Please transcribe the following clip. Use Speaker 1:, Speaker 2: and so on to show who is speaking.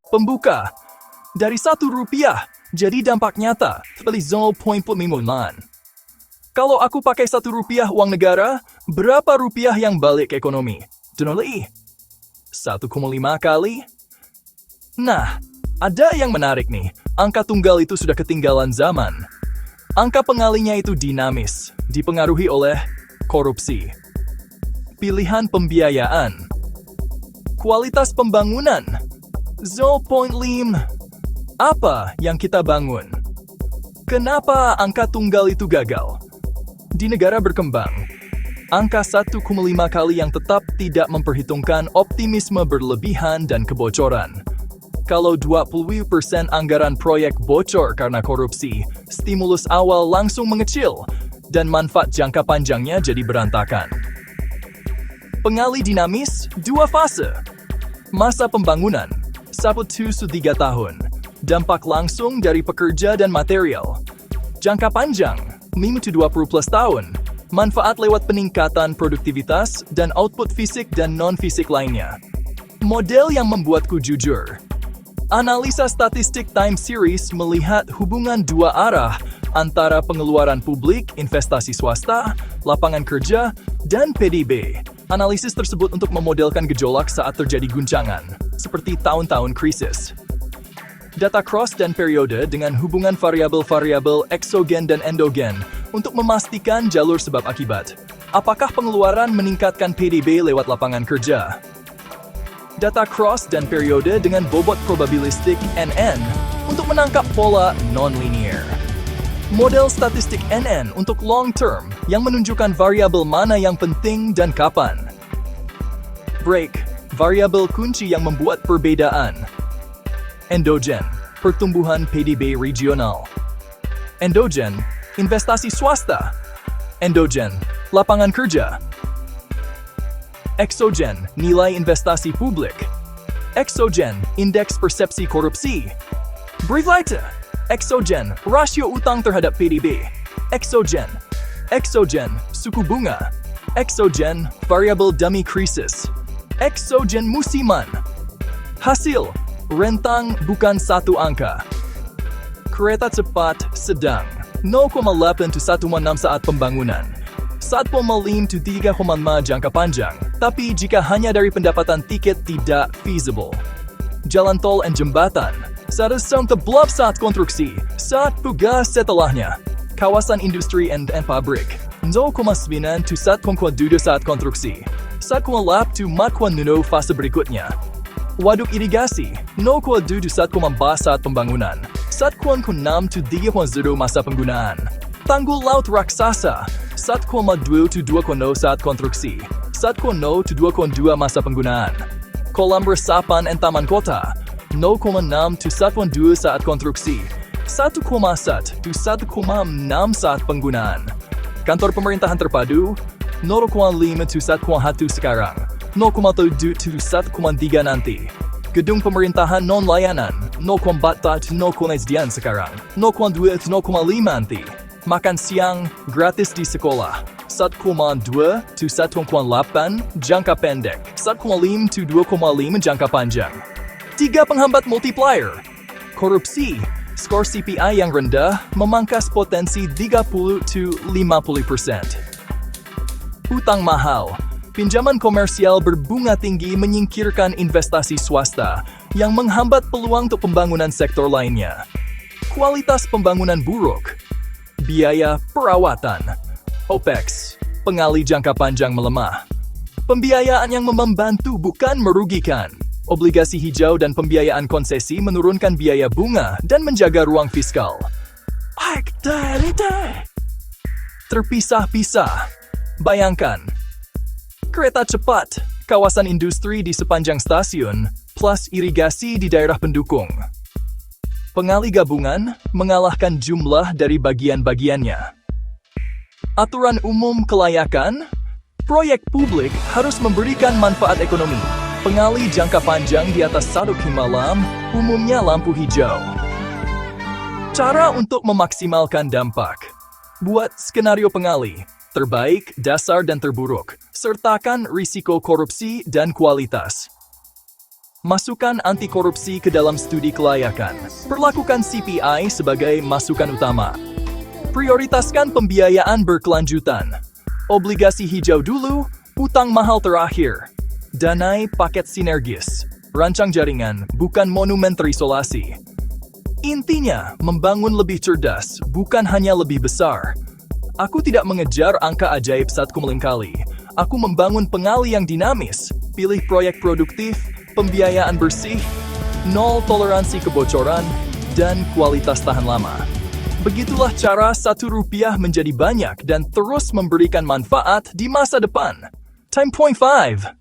Speaker 1: Pembuka. Dari Rp1, jadi dampak nyata, beli 0.5. Kalau aku pakai Rp1 uang negara, berapa rupiah yang balik ke ekonomi? Donoli. 1,5 kali? Nah, ada yang menarik nih. Angka tunggal itu sudah ketinggalan zaman. Angka pengalinya itu dinamis, dipengaruhi oleh korupsi. Pilihan pembiayaan. Kualitas pembangunan. 0.5. Apa yang kita bangun? Kenapa angka tunggal itu gagal? Di negara berkembang, angka 1,5 kali yang tetap tidak memperhitungkan optimisme berlebihan dan kebocoran. Kalau 20% anggaran proyek bocor karena korupsi, stimulus awal langsung mengecil, dan manfaat jangka panjangnya jadi berantakan. Pengali dinamis, 2 fase. Masa pembangunan, 1-3 tahun. Dampak langsung dari pekerja dan material. Jangka panjang, 5-20 tahun. Manfaat lewat peningkatan produktivitas dan output fisik dan non-fisik lainnya. Model yang membuatku jujur. Analisa statistik time series melihat hubungan dua arah antara pengeluaran publik, investasi swasta, lapangan kerja, dan PDB. Analisis tersebut untuk memodelkan gejolak saat terjadi guncangan, seperti tahun-tahun krisis. Data cross dan periode dengan hubungan variabel-variabel eksogen dan endogen untuk memastikan jalur sebab akibat. Apakah pengeluaran meningkatkan PDB lewat lapangan kerja? Data cross dan periode dengan bobot probabilistik NN untuk menangkap pola non-linear. Model statistik NN untuk long term yang menunjukkan variabel mana yang penting dan kapan. Break, variabel kunci yang membuat perbedaan. Endogen, pertumbuhan PDB regional. Endogen, investasi swasta. Endogen, lapangan kerja. Eksogen, nilai investasi publik. Eksogen, indeks persepsi korupsi. Breitseite, eksogen, rasio utang terhadap PDB. Eksogen, suku bunga. Eksogen, variabel dummy krisis. Eksogen musiman. Hasil, rentang bukan satu angka. Kereta cepat sedang, 0,8-1,6 saat pembangunan. 1,5-3,5 jangka panjang, tapi jika hanya dari pendapatan tiket tidak feasible. Jalan tol dan jembatan, 1,11 saat konstruksi, saat tugas setelahnya. Kawasan industri dan pabrik, 0,9-1,2 saat konstruksi. 1,8-4,0 fase berikutnya. Waduk irigasi, 0,2-1,4 saat pembangunan. 1,6-3,0 masa penggunaan. Tanggul laut raksasa, 1,2-2,0 saat konstruksi. 1,0-2,2 masa penggunaan. Kolam resapan dan taman kota, 0,6-1,2 saat konstruksi. 1,1-1,6 saat penggunaan. Kantor pemerintahan terpadu, 0,5-1,1 sekarang. 0,7-1,3 nanti. Gedung pemerintahan non-layanan, 0,4-0,1 sekarang. 0,2-0,5 nanti. Makan siang gratis di sekolah, 1,2-1,8 jangka pendek, 1,5-2,5 jangka panjang. 3 penghambat multiplier. Korupsi, skor CPI yang rendah memangkas potensi 30-50%. Hutang mahal. Pinjaman komersial berbunga tinggi menyingkirkan investasi swasta yang menghambat peluang untuk pembangunan sektor lainnya. Kualitas pembangunan buruk. Biaya perawatan. OPEX, pengali jangka panjang melemah. Pembiayaan yang membantu bukan merugikan. Obligasi hijau dan pembiayaan konsesi menurunkan biaya bunga dan menjaga ruang fiskal. Terpisah-pisah. Bayangkan, kereta cepat, kawasan industri di sepanjang stasiun, plus irigasi di daerah pendukung. Pengali gabungan mengalahkan jumlah dari bagian-bagiannya. Aturan umum kelayakan, proyek publik harus memberikan manfaat ekonomi. Pengali jangka panjang di atas 1 malam, umumnya lampu hijau. Cara untuk memaksimalkan dampak. Buat skenario pengali. Terbaik, dasar, dan terburuk. Sertakan risiko korupsi dan kualitas. Masukkan anti korupsi ke dalam studi kelayakan. Perlakukan CPI sebagai masukan utama. Prioritaskan pembiayaan berkelanjutan. Obligasi hijau dulu, utang mahal terakhir. Danai paket sinergis. Rancang jaringan, bukan monumen terisolasi. Intinya, membangun lebih cerdas, bukan hanya lebih besar. Aku tidak mengejar angka ajaib saat kumlingkali. Aku membangun pengali yang dinamis, pilih proyek produktif, pembiayaan bersih, nol toleransi kebocoran, dan kualitas tahan lama. Begitulah cara Rp1 menjadi banyak dan terus memberikan manfaat di masa depan. Time point 5.